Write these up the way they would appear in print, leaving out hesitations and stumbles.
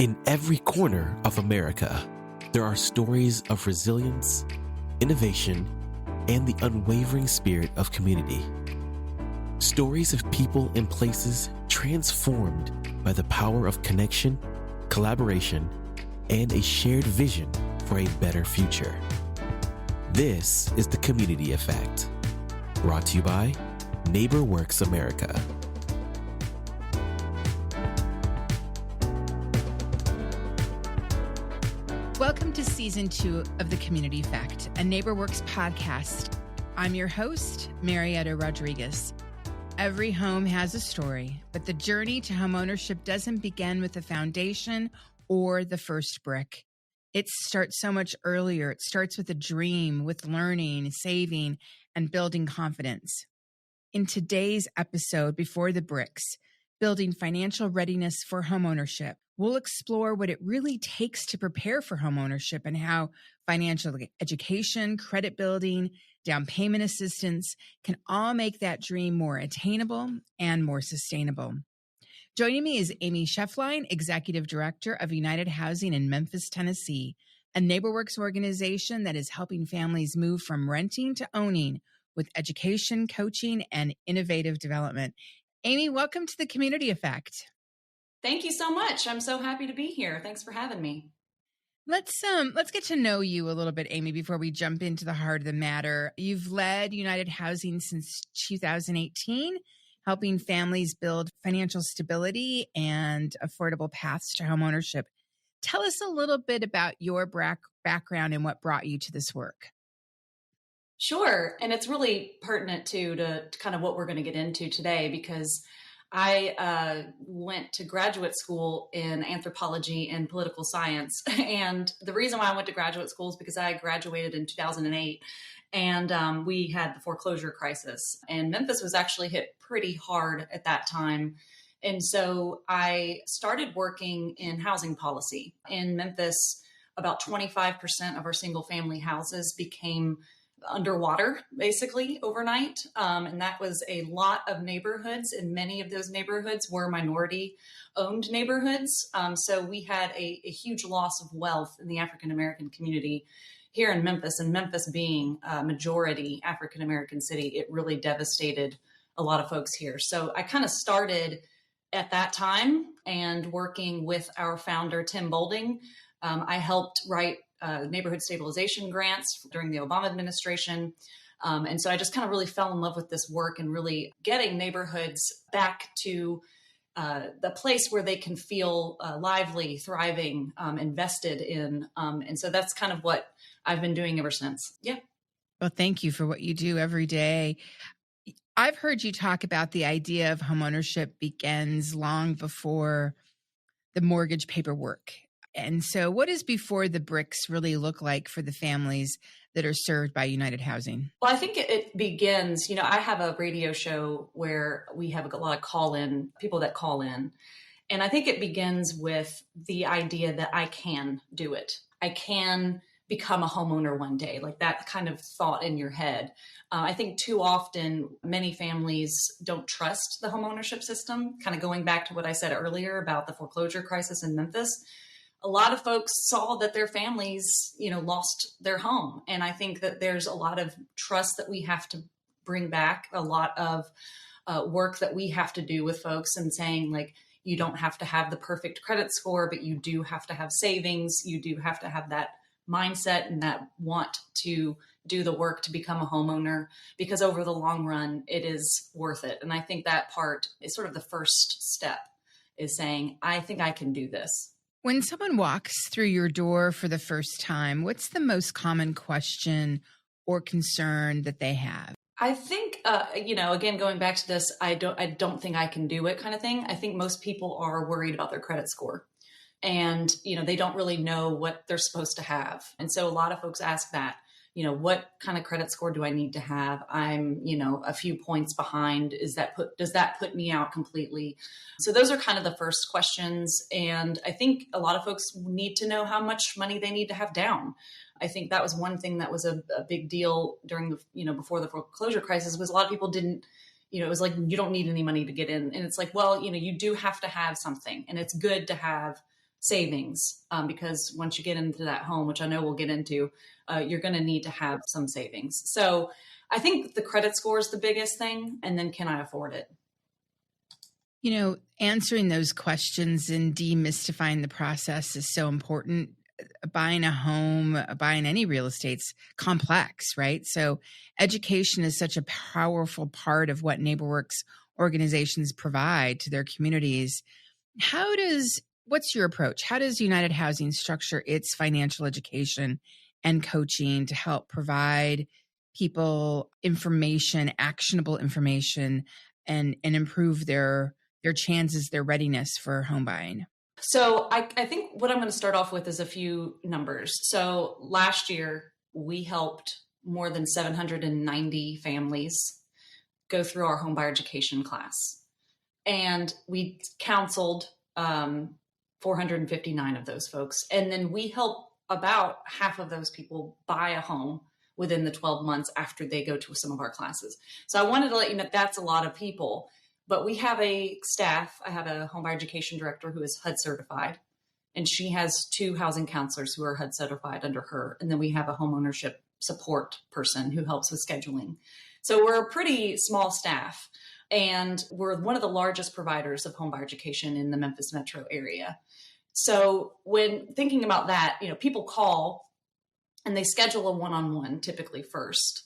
In every corner of America, there are stories of resilience, innovation, and the unwavering spirit of community. Stories of people and places transformed by the power of connection, collaboration, and a shared vision for a better future. This is the Community Effect, brought to you by NeighborWorks America. Welcome to Season 2 of The Community Effect, a NeighborWorks podcast. I'm your host, Marietta Rodriguez. Every home has a story, but the journey to homeownership doesn't begin with the foundation or the first brick. It starts so much earlier. It starts with a dream, with learning, saving, and building confidence. In today's episode, Before the Bricks, Building Financial Readiness for Homeownership, we'll explore what it really takes to prepare for homeownership and how financial education, credit building, down payment assistance can all make that dream more attainable and more sustainable. Joining me is Amy Schefflein, Executive Director of United Housing in Memphis, Tennessee, a NeighborWorks organization that is helping families move from renting to owning with education, coaching, and innovative development. Amy, welcome to the Community Effect. Thank you so much. I'm so happy to be here. Thanks for having me. Let's get to know you a little bit, Amy, before we jump into the heart of the matter. You've led United Housing since 2018, helping families build financial stability and affordable paths to homeownership. Tell us a little bit about your background and what brought you to this work. Sure. And it's really pertinent to kind of what we're going to get into today, because I went to graduate school in anthropology and political science. And the reason why I went to graduate school is because I graduated in 2008 and we had the foreclosure crisis. And Memphis was actually hit pretty hard at that time. And so I started working in housing policy. In Memphis, about 25% of our single family houses became underwater basically overnight. And that was a lot of neighborhoods, and many of those neighborhoods were minority owned neighborhoods. So we had a huge loss of wealth in the African-American community here in Memphis, and Memphis being a majority African-American city, it really devastated a lot of folks here. So I kind of started at that time and working with our founder, Tim Boulding. I helped write neighborhood stabilization grants during the Obama administration. And so I just kind of really fell in love with this work and really getting neighborhoods back to the place where they can feel lively, thriving, invested in. And so that's kind of what I've been doing ever since. Yeah. Well, thank you for what you do every day. I've heard you talk about the idea of homeownership begins long before the mortgage paperwork. And so what does Before the Bricks really look like for the families that are served by United Housing? Well, I think it begins, I have a radio show where we have a lot of people that call in. And I think it begins with the idea that I can do it. I can become a homeowner one day, like that kind of thought in your head. I think too often many families don't trust the homeownership system, kind of going back to what I said earlier about the foreclosure crisis in Memphis. A lot of folks saw that their families, lost their home. And I think that there's a lot of trust that we have to bring back, a lot of work that we have to do with folks, and saying, like, you don't have to have the perfect credit score, but you do have to have savings. You do have to have that mindset and that want to do the work to become a homeowner, because over the long run, it is worth it. And I think that part is sort of the first step, is saying, I think I can do this. When someone walks through your door for the first time, what's the most common question or concern that they have? I think, again, going back to this, I don't think I can do it kind of thing. I think most people are worried about their credit score, and, they don't really know what they're supposed to have. And so a lot of folks ask that, what kind of credit score do I need to have? I'm, a few points behind. Does that put me out completely? So those are kind of the first questions. And I think a lot of folks need to know how much money they need to have down. I think that was one thing that was a big deal during the, before the foreclosure crisis, was a lot of people didn't, it was like, you don't need any money to get in. And it's like, well, you do have to have something, and it's good to have savings, because once you get into that home, which I know we'll get into, you're going to need to have some savings. So I think the credit score is the biggest thing. And then can I afford it? Answering those questions and demystifying the process is so important. Buying a home, buying any real estate's complex, right? So education is such a powerful part of what NeighborWorks organizations provide to their communities. What's your approach? How does United Housing structure its financial education and coaching to help provide people information, actionable information, and improve their chances, their readiness for home buying? So I think what I'm going to start off with is a few numbers. So last year, we helped more than 790 families go through our home buyer education class. And we counseled 459 of those folks. And then we help about half of those people buy a home within the 12 months after they go to some of our classes. So I wanted to let you know that's a lot of people. But we have a staff. I have a home buyer education director who is HUD certified, and she has 2 housing counselors who are HUD certified under her. And then we have a homeownership support person who helps with scheduling. So we're a pretty small staff, and we're one of the largest providers of home buyer education in the Memphis metro area. So when thinking about that, people call and they schedule a one-on-one typically first.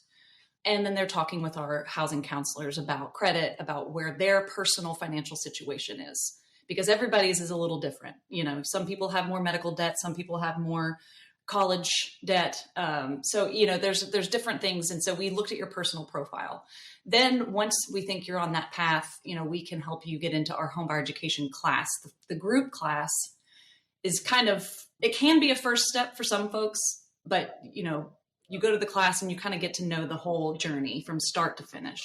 And then they're talking with our housing counselors about credit, about where their personal financial situation is, because everybody's is a little different. Some people have more medical debt, some people have more college debt. So there's different things. And so we looked at your personal profile. Then once we think you're on that path, we can help you get into our home buyer education class. The group class is it can be a first step for some folks, but you go to the class and you kind of get to know the whole journey from start to finish.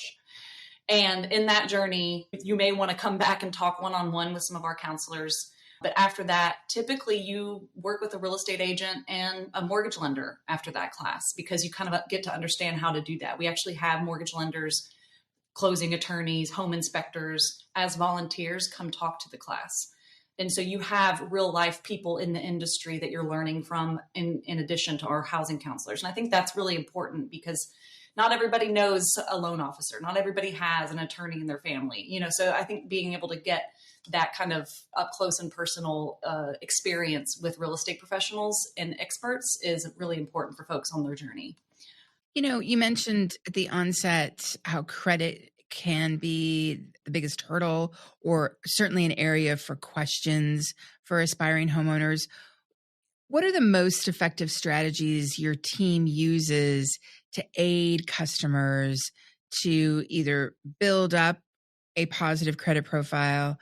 And in that journey, you may want to come back and talk one-on-one with some of our counselors. But after that, typically you work with a real estate agent and a mortgage lender after that class, because you kind of get to understand how to do that. We actually have mortgage lenders, closing attorneys, home inspectors as volunteers come talk to the class. And so you have real life people in the industry that you're learning from in addition to our housing counselors. And I think that's really important, because not everybody knows a loan officer. Not everybody has an attorney in their family. So I think being able to get that kind of up close and personal experience with real estate professionals and experts is really important for folks on their journey. You mentioned at the onset how credit can be the biggest hurdle, or certainly an area for questions for aspiring homeowners. What are the most effective strategies your team uses to aid customers to either build up a positive credit profile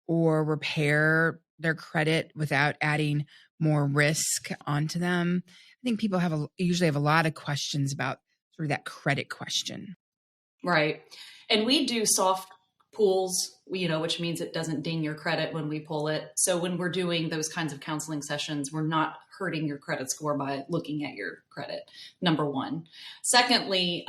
or repair their credit without adding more risk onto them? I think people usually have a lot of questions about sort of that credit question. Right. And we do soft pulls, which means it doesn't ding your credit when we pull it. So when we're doing those kinds of counseling sessions, we're not hurting your credit score by looking at your credit, number one. Secondly,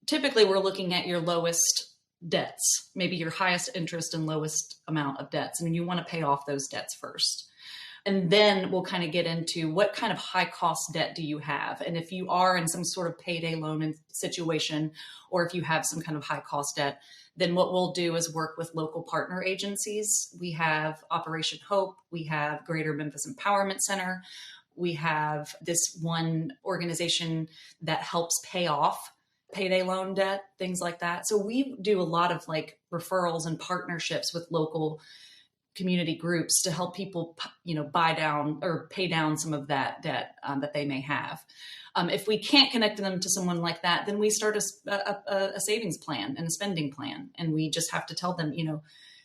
typically we're looking at your lowest debts, maybe your highest interest and lowest amount of debts. And you want to pay off those debts first. And then we'll kind of get into what kind of high cost debt do you have? And if you are in some sort of payday loan situation, or if you have some kind of high cost debt, then what we'll do is work with local partner agencies. We have Operation Hope. We have Greater Memphis Empowerment Center. We have this one organization that helps pay off payday loan debt, things like that. So we do a lot of referrals and partnerships with local community groups to help people, buy down or pay down some of that debt that they may have. If we can't connect them to someone like that, then we start a savings plan and a spending plan. And we just have to tell them,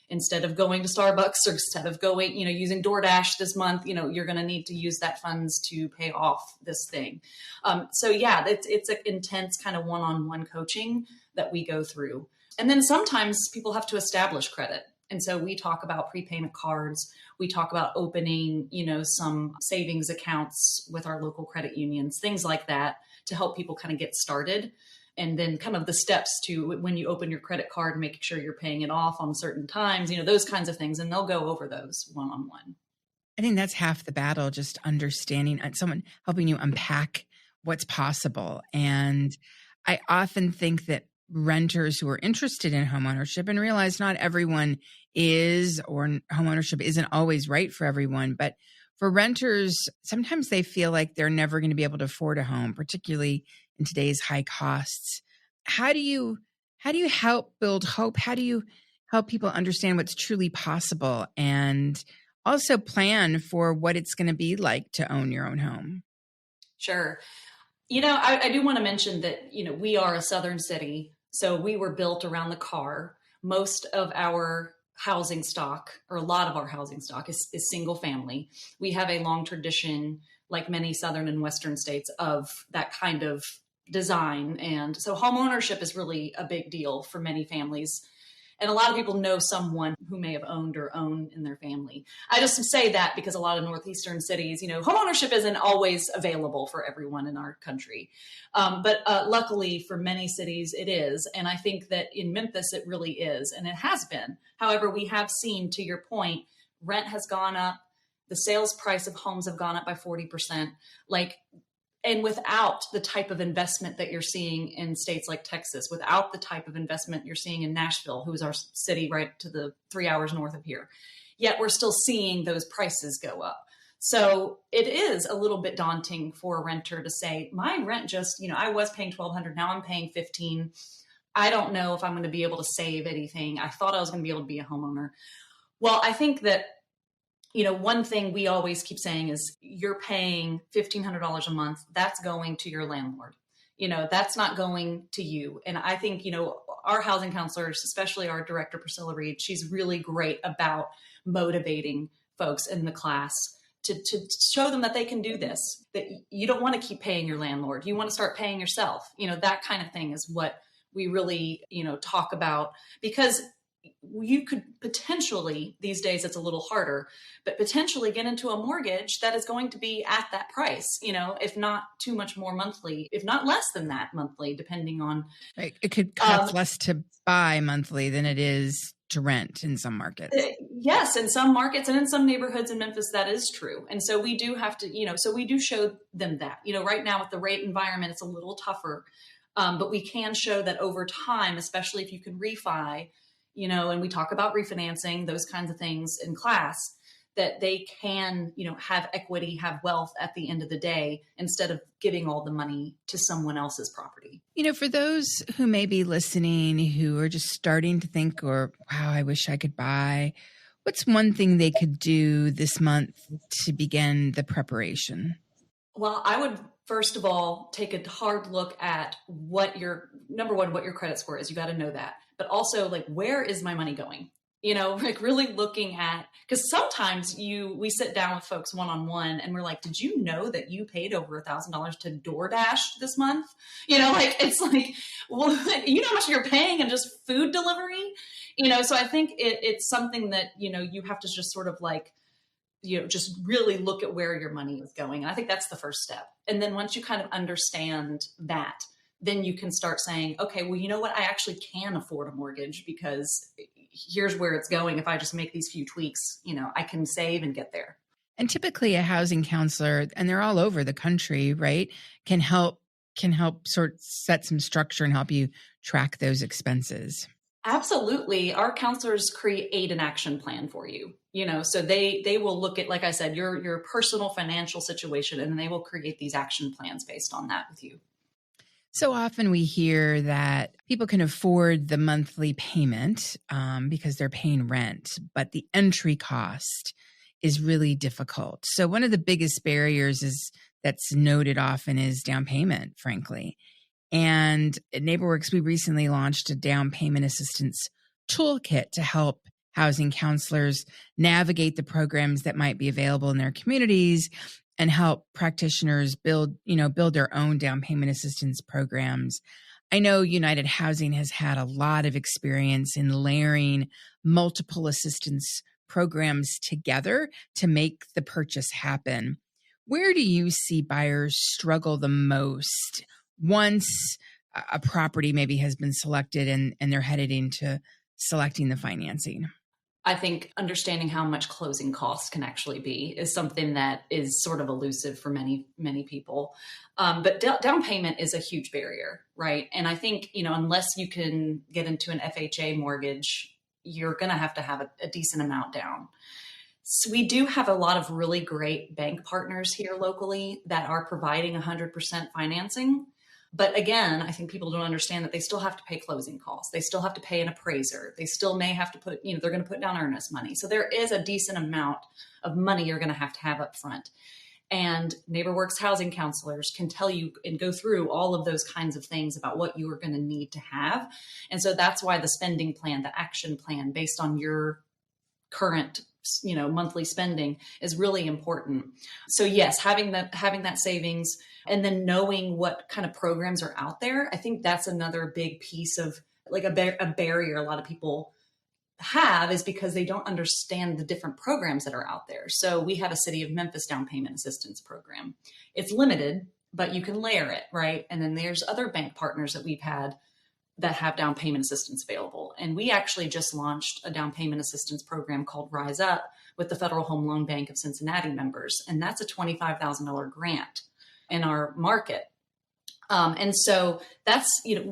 instead of going to Starbucks or instead of going, using DoorDash this month, you're going to need to use that funds to pay off this thing. It's an intense kind of one-on-one coaching that we go through. And then sometimes people have to establish credit. And so we talk about prepayment cards. We talk about opening, some savings accounts with our local credit unions, things like that, to help people kind of get started. And then kind of the steps to when you open your credit card, making sure you're paying it off on certain times, those kinds of things. And they'll go over those one-on-one. I think that's half the battle, just understanding someone helping you unpack what's possible. And I often think that renters who are interested in homeownership and realize not everyone is, or homeownership isn't always right for everyone, but for renters, sometimes they feel like they're never going to be able to afford a home, particularly in today's high costs. How do you help build hope? How do you help people understand what's truly possible and also plan for what it's going to be like to own your own home? Sure. I do want to mention that, we are a southern city, so we were built around the car. Most of our housing stock, or a lot of our housing stock, is single family. We have a long tradition, like many southern and western states, of that kind of design. And so home ownership is really a big deal for many families. And a lot of people know someone who may have owned or own in their family. I just say that because a lot of northeastern cities, homeownership isn't always available for everyone in our country. But luckily for many cities, it is. And I think that in Memphis, it really is. And it has been. However, we have seen, to your point, rent has gone up. The sales price of homes have gone up by 40%. And without the type of investment that you're seeing in states like Texas, without the type of investment you're seeing in Nashville, who is our city right to the 3 hours north of here, yet we're still seeing those prices go up. So it is a little bit daunting for a renter to say, my rent just, I was paying $1,200, now I'm paying $1,500. I don't know if I'm going to be able to save anything. I thought I was going to be able to be a homeowner. Well, I think that one thing we always keep saying is you're paying $1,500 a month. That's going to your landlord. That's not going to you. And I think, our housing counselors, especially our director, Priscilla Reed, she's really great about motivating folks in the class to show them that they can do this, that you don't want to keep paying your landlord. You want to start paying yourself. That kind of thing is what we really, talk about, because you could potentially, these days it's a little harder, but potentially get into a mortgage that is going to be at that price, if not too much more monthly, if not less than that monthly, depending on. Right. It could cost less to buy monthly than it is to rent in some markets. Yes, in some markets and in some neighborhoods in Memphis, that is true. And so we do have to, so we do show them that, right now with the rate environment, it's a little tougher, but we can show that over time, especially if you can refi, and we talk about refinancing, those kinds of things in class, that they can, have equity, have wealth at the end of the day, instead of giving all the money to someone else's property. For those who may be listening, who are just starting to think, or, wow, I wish I could buy, what's one thing they could do this month to begin the preparation? Well, I would first of all take a hard look at what your credit score is. You got to know that. But also, where is my money going? Really looking at, because sometimes we sit down with folks one-on-one and we're like, did you know that you paid over $1,000 to DoorDash this month? It's like, well, you know how much you're paying in just food delivery? So I think it's something that, you have to just sort of just really look at where your money is going. And I think that's the first step. And then once you kind of understand that, then you can start saying, okay, well, you know what? I actually can afford a mortgage because here's where it's going. If I just make these few tweaks, I can save and get there. And typically a housing counselor, and they're all over the country, right, can help sort of set some structure and help you track those expenses. Absolutely. Our counselors create an action plan for you, so they will look at, like I said, your personal financial situation, and they will create these action plans based on that with you. So often we hear that people can afford the monthly payment because they're paying rent, but the entry cost is really difficult. So one of the biggest barriers that's noted often is down payment, frankly. And at NeighborWorks, we recently launched a down payment assistance toolkit to help housing counselors navigate the programs that might be available in their communities and help practitioners build their own down payment assistance programs. I know United Housing has had a lot of experience in layering multiple assistance programs together to make the purchase happen. Where do you see buyers struggle the most once a property maybe has been selected and they're headed into selecting the financing? I think understanding how much closing costs can actually be is something that is sort of elusive for many, many people. But down payment is a huge barrier, right? And I think, unless you can get into an FHA mortgage, you're going to have a decent amount down. So we do have a lot of really great bank partners here locally that are providing 100% financing. But again, I think people don't understand that they still have to pay closing costs. They still have to pay an appraiser. They still may have to put, they're going to put down earnest money. So there is a decent amount of money you're going to have up front. And NeighborWorks housing counselors can tell you and go through all of those kinds of things about what you are going to need to have. And so that's why the spending plan, the action plan based on your current monthly spending is really important. So yes, having that savings and then knowing what kind of programs are out there, I think that's another big piece of like a barrier a lot of people have, is because they don't understand the different programs that are out there. So we have a City of Memphis down payment assistance program. It's limited, but you can layer it, right? And then there's other bank partners that we've had that have down payment assistance available. And we actually just launched a down payment assistance program called Rise Up with the Federal Home Loan Bank of Cincinnati members. And that's a $25,000 grant in our market. And so that's,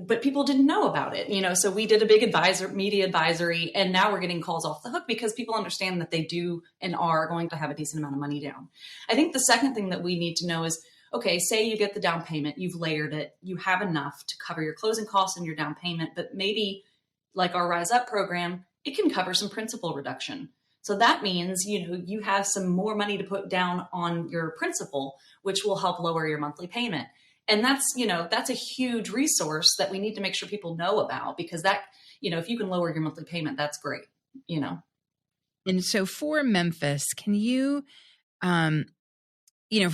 but people didn't know about it, so we did a big media advisory, and now we're getting calls off the hook because people understand that they do and are going to have a decent amount of money down. I think the second thing that we need to know is, okay, say you get the down payment, you've layered it, you have enough to cover your closing costs and your down payment, but maybe like our Rise Up program, it can cover some principal reduction. So that means, you have some more money to put down on your principal, which will help lower your monthly payment. And that's a huge resource that we need to make sure people know about, because that, if you can lower your monthly payment, that's great, And so for Memphis, can you, for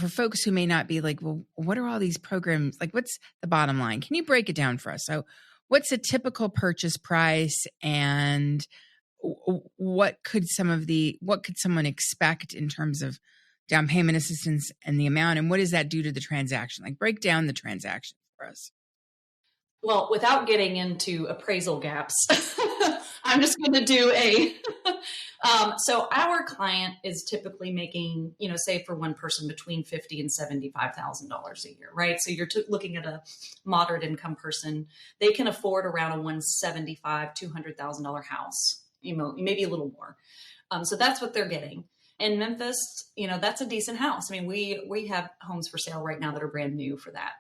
folks who may not be like, well, what are all these programs? Like, what's the bottom line? Can you break it down for us? So what's a typical purchase price, and what could someone expect in terms of down payment assistance and the amount, and what does that do to the transaction? Like, break down the transaction for us. Well, without getting into appraisal gaps, I'm just going to do so our client is typically making, say for one person between $50,000 and $75,000 a year, right? So you're looking at a moderate income person. They can afford around a $175,000, $200,000 house, maybe a little more. So that's what they're getting. In Memphis, that's a decent house. I mean, we have homes for sale right now that are brand new for that.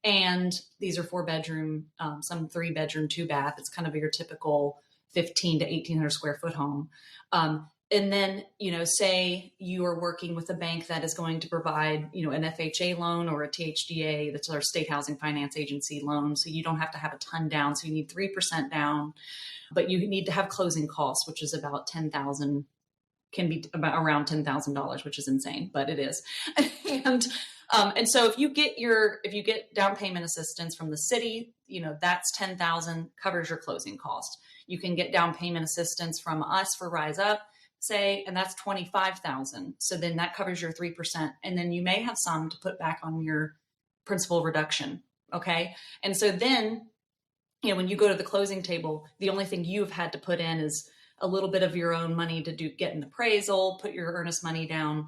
And these are 4-bedroom, some 3-bedroom, 2-bath. It's kind of your typical 1,500 to 1,800 square foot home. And then, say you are working with a bank that is going to provide, an FHA loan or a THDA, that's our State Housing Finance Agency loan. So you don't have to have a ton down. So you need 3% down, but you need to have closing costs, which is about $10,000. Can be about around $10,000, which is insane, but it is. And so if you get down payment assistance from the city, that's $10,000, covers your closing cost. You can get down payment assistance from us for Rise Up, say, and that's $25,000. So then that covers your 3%. And then you may have some to put back on your principal reduction. Okay. And so then, when you go to the closing table, the only thing you've had to put in is a little bit of your own money to get an appraisal, put your earnest money down.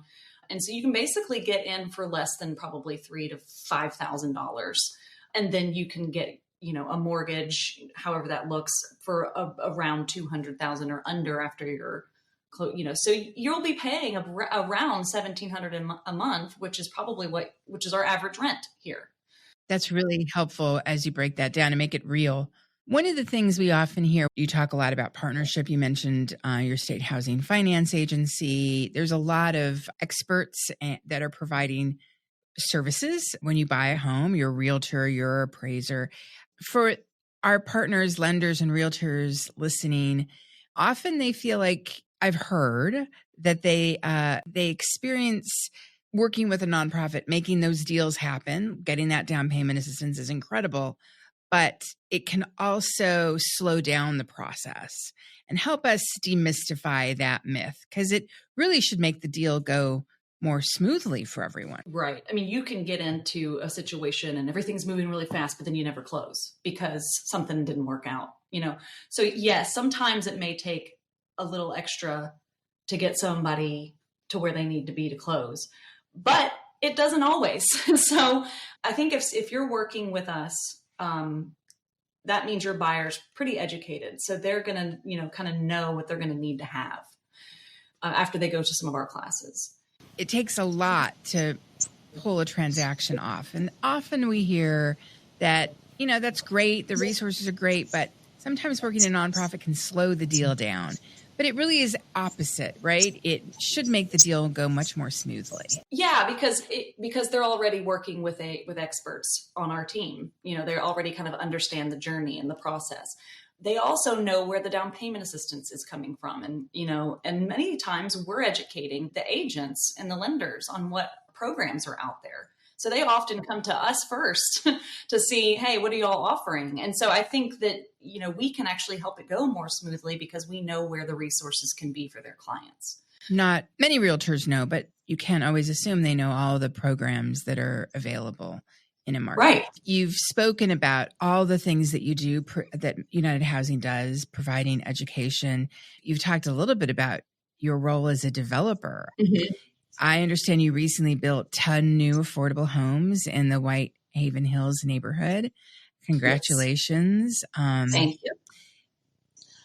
And so you can basically get in for less than probably $3,000 to $5,000. And then you can get, a mortgage, however that looks, for around $200,000 or under after your, so you'll be paying around $1,700 a month, which is probably which is our average rent here. That's really helpful as you break that down and make it real. One of the things we often hear, you talk a lot about partnership. You mentioned your state housing finance agency. There's a lot of experts that are providing services when you buy a home, your realtor, your appraiser. For our partners, lenders, and realtors listening, often they feel like, I've heard that they experience working with a nonprofit, making those deals happen, getting that down payment assistance is incredible. But it can also slow down the process and help us demystify that myth, because it really should make the deal go more smoothly for everyone. Right. I mean, you can get into a situation and everything's moving really fast, but then you never close because something didn't work out, So yes, sometimes it may take a little extra to get somebody to where they need to be to close. But it doesn't always. So I think if you're working with us, that means your buyer's pretty educated. So they're going to, kind of know what they're going to need to have after they go to some of our classes. It takes a lot to pull a transaction off. And often we hear that, that's great. The resources are great, but sometimes working in a nonprofit can slow the deal down. But it really is opposite, right? It should make the deal go much more smoothly. Yeah, because they're already working with experts on our team. They already kind of understand the journey and the process. They also know where the down payment assistance is coming from. And many times we're educating the agents and the lenders on what programs are out there. So they often come to us first to see, hey, what are y'all offering? And so I think that, we can actually help it go more smoothly because we know where the resources can be for their clients. Not many realtors know, but you can't always assume they know all the programs that are available in a market. Right. You've spoken about all the things that you do, that United Housing does, providing education. You've talked a little bit about your role as a developer. Mm-hmm. I understand you recently built 10 new affordable homes in the Whitehaven Hills neighborhood. Congratulations. Yes. Thank you.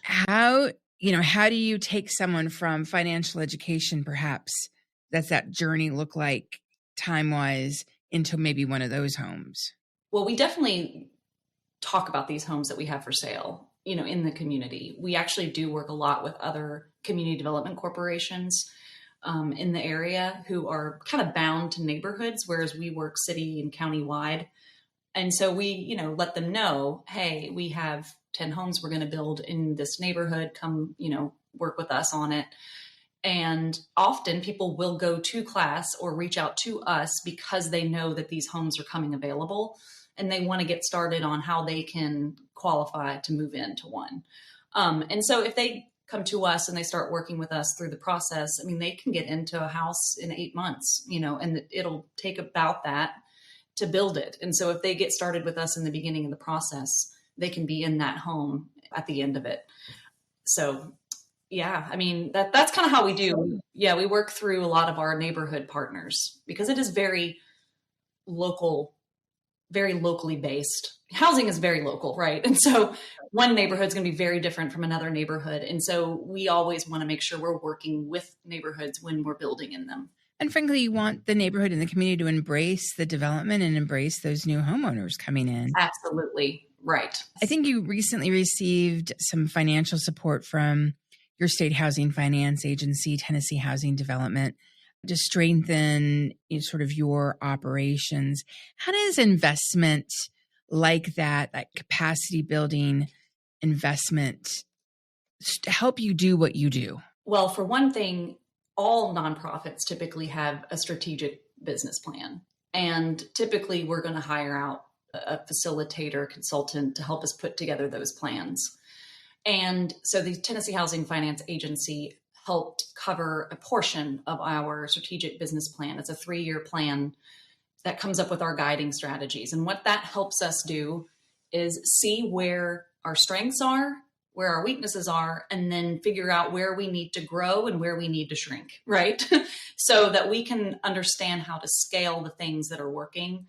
How do you take someone from financial education, perhaps, that journey look like time-wise, into maybe one of those homes? Well, we definitely talk about these homes that we have for sale, in the community. We actually do work a lot with other community development corporations in the area who are kind of bound to neighborhoods, whereas we work city and county-wide. And so we, let them know, hey, we have 10 homes we're going to build in this neighborhood. Come, work with us on it. And often people will go to class or reach out to us because they know that these homes are coming available and they want to get started on how they can qualify to move into one. And so if they come to us and they start working with us through the process, they can get into a house in 8 months, and it'll take about that to build it. And so if they get started with us in the beginning of the process, they can be in that home at the end of it. So yeah, that's kind of how we do. Yeah, we work through a lot of our neighborhood partners because it is very local, very locally based. Housing is very local, right? And so one neighborhood is going to be very different from another neighborhood. And so we always want to make sure we're working with neighborhoods when we're building in them. And frankly, you want the neighborhood and the community to embrace the development and embrace those new homeowners coming in. Absolutely. Right. I think you recently received some financial support from your state housing finance agency, Tennessee Housing Development, to strengthen sort of your operations. How does investment like that capacity building investment, help you do what you do? Well, for one thing, all nonprofits typically have a strategic business plan. And typically we're going to hire out a facilitator, consultant to help us put together those plans. And so the Tennessee Housing Finance Agency helped cover a portion of our strategic business plan. It's a 3-year plan that comes up with our guiding strategies. And what that helps us do is see where our strengths are, where our weaknesses are, and then figure out where we need to grow and where we need to shrink, right? So that we can understand how to scale the things that are working,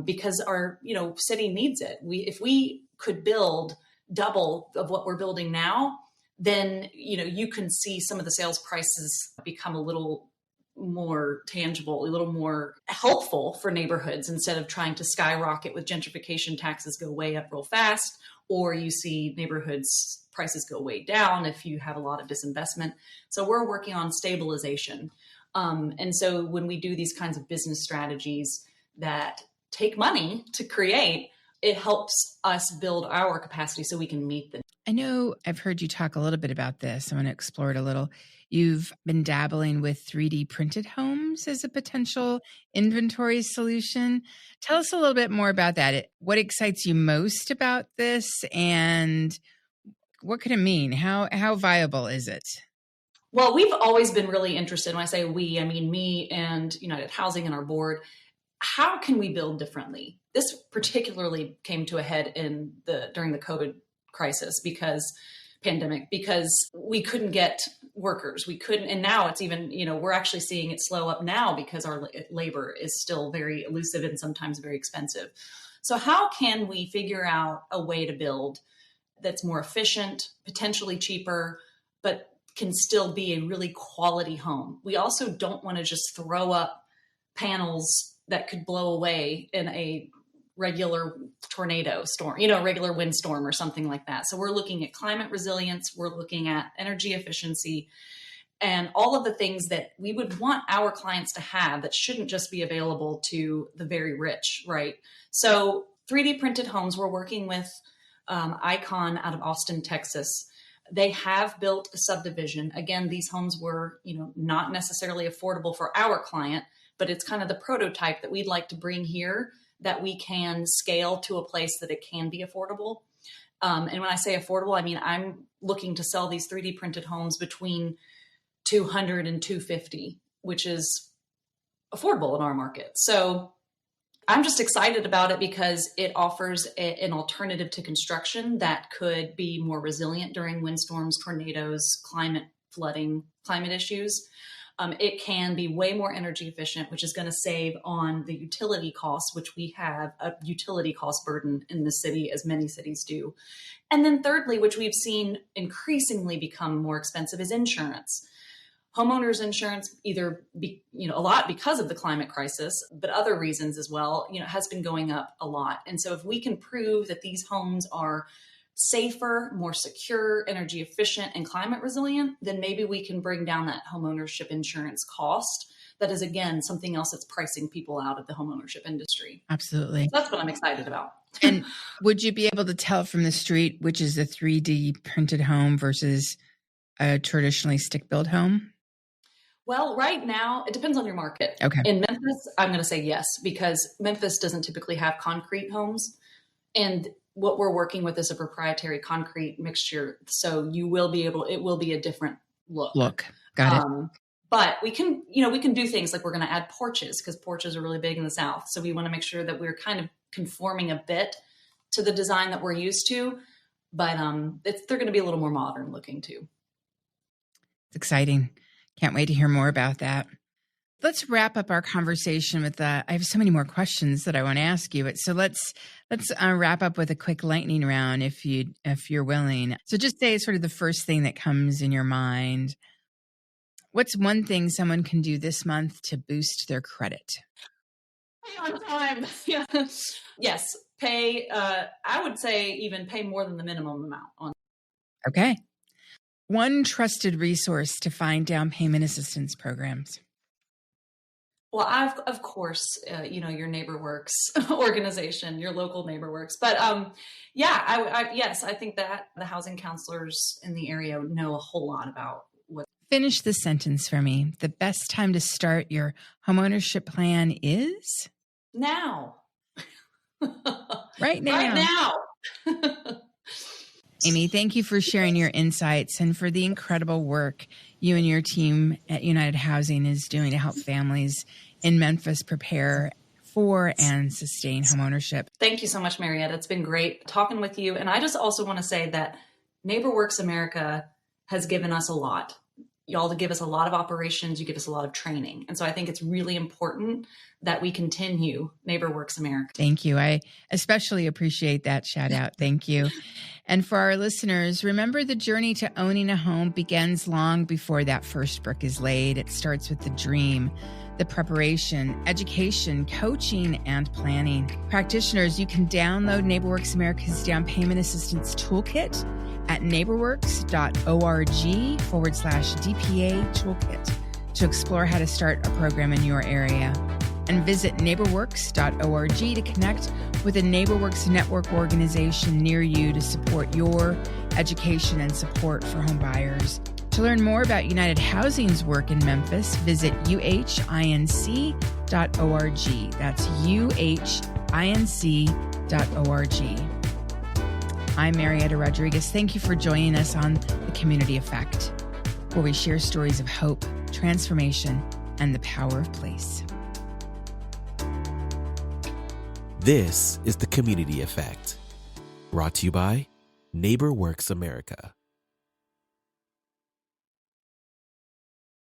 because our, city needs it. If we could build double of what we're building now, then, you can see some of the sales prices become a little more tangible, a little more helpful for neighborhoods instead of trying to skyrocket with gentrification. Taxes go way up real fast, or you see neighborhoods prices go way down if you have a lot of disinvestment. So we're working on stabilization. And so when we do these kinds of business strategies that take money to create, it helps us build our capacity so we can meet them. I know I've heard you talk a little bit about this. I want to explore it a little. You've been dabbling with 3D printed homes as a potential inventory solution. Tell us a little bit more about that. What excites you most about this, and what could it mean? How viable is it? Well, we've always been really interested. When I say we, I mean me and United Housing and our board. How can we build differently? This particularly came to a head during the COVID crisis because pandemic because we couldn't get workers. We couldn't. And now it's even, we're actually seeing it slow up now because our labor is still very elusive and sometimes very expensive. So how can we figure out a way to build that's more efficient, potentially cheaper, but can still be a really quality home? We also don't want to just throw up panels that could blow away in a regular tornado storm, regular windstorm or something like that. So we're looking at climate resilience, we're looking at energy efficiency, and all of the things that we would want our clients to have that shouldn't just be available to the very rich, right? So 3D printed homes, we're working with Icon out of Austin, Texas. They have built a subdivision. Again, these homes were, not necessarily affordable for our client, but it's kind of the prototype that we'd like to bring here that we can scale to a place that it can be affordable. And when I say affordable, I mean, I'm looking to sell these 3D printed homes between $200 and $250, which is affordable in our market. So I'm just excited about it because it offers an alternative to construction that could be more resilient during windstorms, tornadoes, flooding, climate issues. It can be way more energy efficient, which is going to save on the utility costs, which we have a utility cost burden in the city, as many cities do. And then thirdly, which we've seen increasingly become more expensive, is insurance. Homeowners insurance, either a lot because of the climate crisis, but other reasons as well, has been going up a lot. And so if we can prove that these homes are safer, more secure, energy efficient, and climate resilient, then maybe we can bring down that homeownership insurance cost. That is, again, something else that's pricing people out of the homeownership industry. Absolutely. So that's what I'm excited about. And would you be able to tell from the street which is a 3D printed home versus a traditionally stick-built home? Well, right now, it depends on your market. Okay. In Memphis, I'm going to say yes, because Memphis doesn't typically have concrete homes. And what we're working with is a proprietary concrete mixture. So it will be a different look. Got it. But we can do things like we're going to add porches because porches are really big in the South. So we want to make sure that we're kind of conforming a bit to the design that we're used to, but they're going to be a little more modern looking too. It's exciting. Can't wait to hear more about that. Let's wrap up our conversation with I have so many more questions that I want to ask you. So let's wrap up with a quick lightning round if you're willing. So just say sort of the first thing that comes in your mind. What's one thing someone can do this month to boost their credit? Pay on time. Yes. Pay. I would say even pay more than the minimum amount on. Okay. One trusted resource to find down payment assistance programs. Well, of course, your NeighborWorks organization, your local NeighborWorks. But yes, I think that the housing counselors in the area know a whole lot about what. Finish the sentence for me. The best time to start your homeownership plan is? Now. Right now. Right now. Amy, thank you for sharing your insights and for the incredible work you and your team at United Housing is doing to help families in Memphis prepare for and sustain homeownership. Thank you so much, Marietta. It's been great talking with you. And I just also want to say that NeighborWorks America has given us a lot. Y'all give us a lot of operations. You give us a lot of training. And so I think it's really important that we continue NeighborWorks America. Thank you. I especially appreciate that shout out. Thank you. And for our listeners, remember the journey to owning a home begins long before that first brick is laid. It starts with the dream, the preparation, education, coaching, and planning. Practitioners, you can download NeighborWorks America's Down Payment Assistance Toolkit at neighborworks.org/DPA toolkit to explore how to start a program in your area. And visit neighborworks.org to connect with a NeighborWorks network organization near you to support your education and support for home buyers. To learn more about United Housing's work in Memphis, visit uhinc.org. That's uhinc.org. I'm Marietta Rodriguez. Thank you for joining us on The Community Effect, where we share stories of hope, transformation, and the power of place. This is The Community Effect, brought to you by NeighborWorks America.